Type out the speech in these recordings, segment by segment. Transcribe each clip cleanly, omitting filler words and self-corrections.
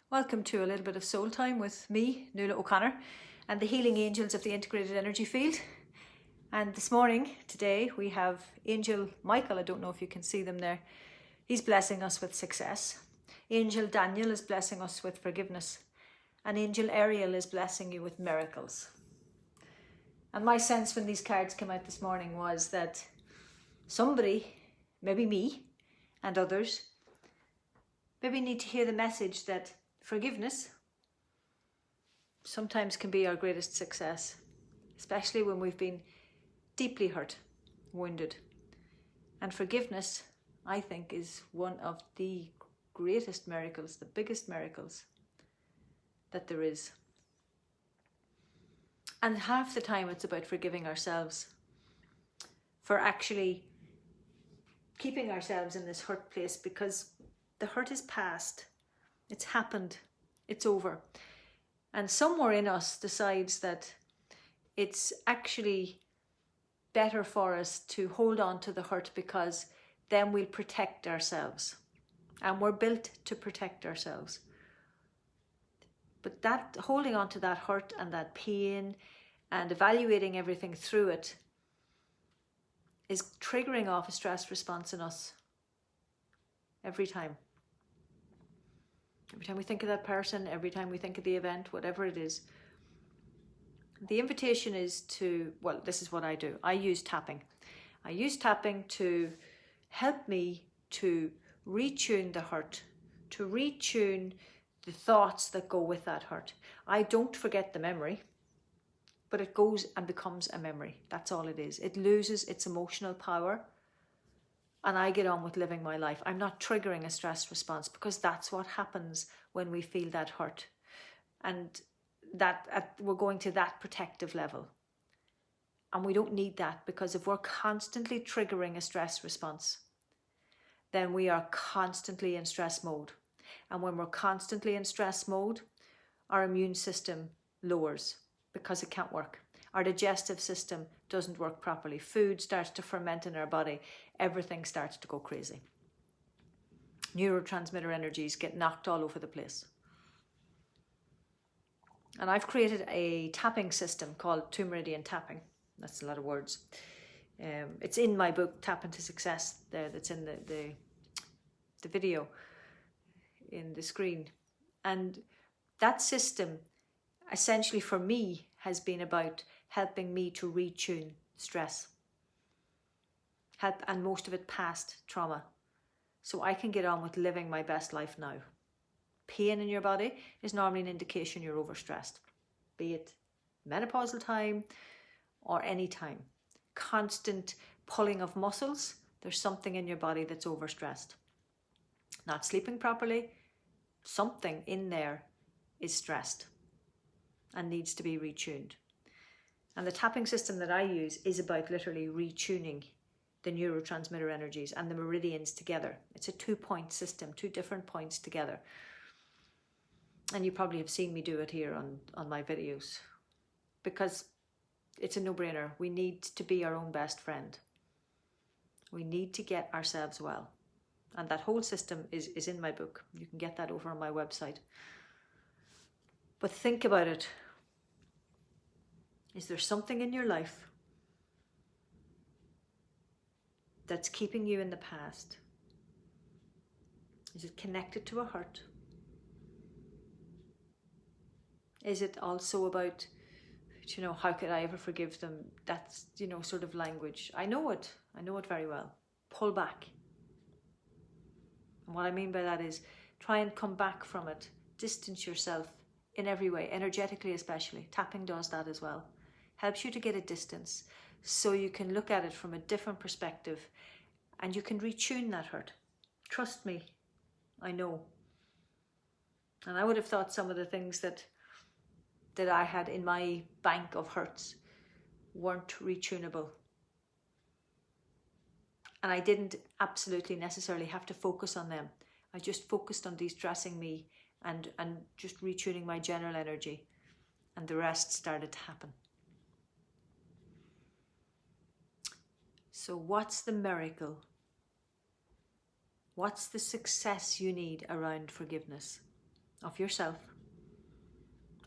Welcome to a little bit of soul time with me, Nuala O'Connor, and the healing angels of the integrated energy field. And this morning, today, we have Angel Micheal. I don't know if you can see them there. He's blessing us with success. Angel Daniel is blessing us with forgiveness. And Angel Ariel is blessing you with miracles. And my sense when these cards came out this morning was that somebody, maybe me and others, maybe need to hear the message that forgiveness sometimes can be our greatest success, especially when we've been deeply hurt, wounded. And forgiveness, I think, is one of the greatest miracles, the biggest miracles that there is. And half the time it's about forgiving ourselves for actually keeping ourselves in this hurt place, because the hurt is past. It's happened. It's over. And somewhere in us decides that it's actually better for us to hold on to the hurt, because then we'll protect ourselves. And we're built to protect ourselves. But that holding on to that hurt and that pain and evaluating everything through it is triggering off a stress response in us every time. Every time we think of that person, every time we think of the event, whatever it is. The invitation is to, well, this is what I do. I use tapping. I use tapping to help me to retune the hurt, to retune the thoughts that go with that hurt. I don't forget the memory, but it goes and becomes a memory. That's all it is. It loses its emotional power. And I get on with living my life. I'm not triggering a stress response, because that's what happens when we feel that hurt. And that we're going to that protective level. And we don't need that, because if we're constantly triggering a stress response, then we are constantly in stress mode. And when we're constantly in stress mode, our immune system lowers because it can't work. Our digestive system doesn't work properly. Food starts to ferment in our body. Everything starts to go crazy. Neurotransmitter energies get knocked all over the place. And I've created a tapping system called 2 Meridian Tapping. That's a lot of words. It's in my book, Tap Into Success, there. That's in the video in the screen. And that system, essentially for me, has been about helping me to retune stress. And most of it past trauma. So I can get on with living my best life now. Pain in your body is normally an indication you're overstressed. Be it menopausal time or any time. Constant pulling of muscles, there's something in your body that's overstressed. Not sleeping properly, something in there is stressed and needs to be retuned. And the tapping system that I use is about literally retuning the neurotransmitter energies and the meridians together. It's a 2-point system, 2 different points together. And you probably have seen me do it here on my videos, because it's a no-brainer. We need to be our own best friend. We need to get ourselves well. And that whole system is in my book. You can get that over on my website. But think about it. Is there something in your life that's keeping you in the past? Is it connected to a hurt? Is it also about, how could I ever forgive them? That's, sort of language. I know it very well. Pull back. And what I mean by that is try and come back from it. Distance yourself in every way, energetically especially. Tapping does that as well. Helps you to get a distance so you can look at it from a different perspective and you can retune that hurt. Trust me, I know. And I would have thought some of the things that I had in my bank of hurts weren't retunable. And I didn't absolutely necessarily have to focus on them. I just focused on de-stressing me and just retuning my general energy, and the rest started to happen. So what's the miracle? What's the success you need around forgiveness? of yourself,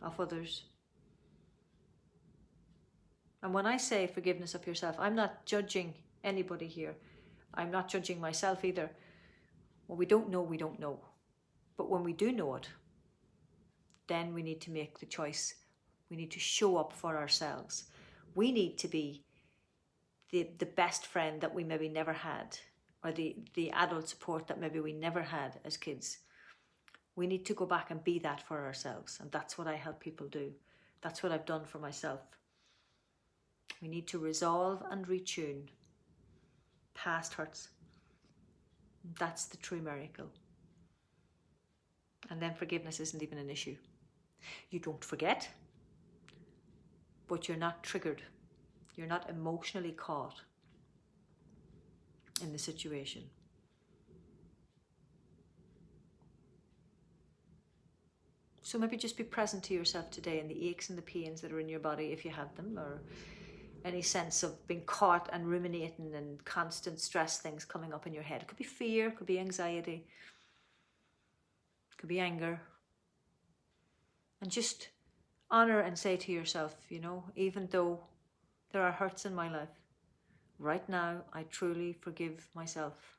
of others. And when I say forgiveness of yourself, I'm not judging anybody here. I'm not judging myself either. What we don't know, we don't know. But when we do know it, then we need to make the choice. We need to show up for ourselves. We need to be the best friend that we maybe never had, or the adult support that maybe we never had as kids. We need to go back and be that for ourselves. And that's what I help people do. That's what I've done for myself. We need to resolve and retune past hurts. That's the true miracle. And then forgiveness isn't even an issue. You don't forget, but you're not triggered. You're not emotionally caught in the situation. So maybe just be present to yourself today in the aches and the pains that are in your body, if you have them, or any sense of being caught and ruminating and constant stress things coming up in your head. It could be fear, it could be anxiety, it could be anger. And just honor and say to yourself, you know, even though there are hurts in my life, right now I truly forgive myself.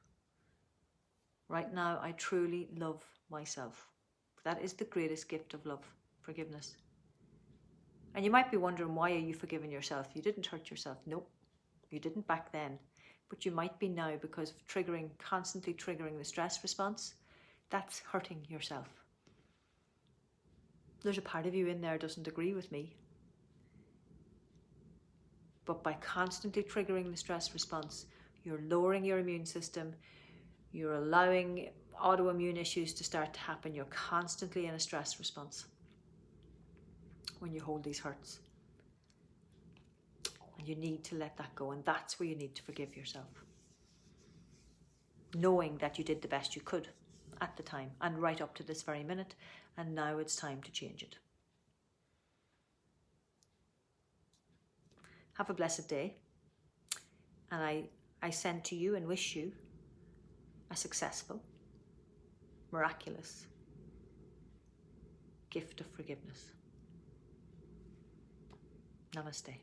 Right now I truly love myself. That is the greatest gift of love, forgiveness. And you might be wondering, why are you forgiving yourself? You didn't hurt yourself. Nope, you didn't back then. But you might be now because of constantly triggering the stress response. That's hurting yourself. There's a part of you in there that doesn't agree with me. But by constantly triggering the stress response, you're lowering your immune system. You're allowing autoimmune issues to start to happen. You're constantly in a stress response when you hold these hurts. And you need to let that go. And that's where you need to forgive yourself. Knowing that you did the best you could at the time and right up to this very minute. And now it's time to change it. Have a blessed day. And I send to you and wish you a successful, miraculous gift of forgiveness. Namaste.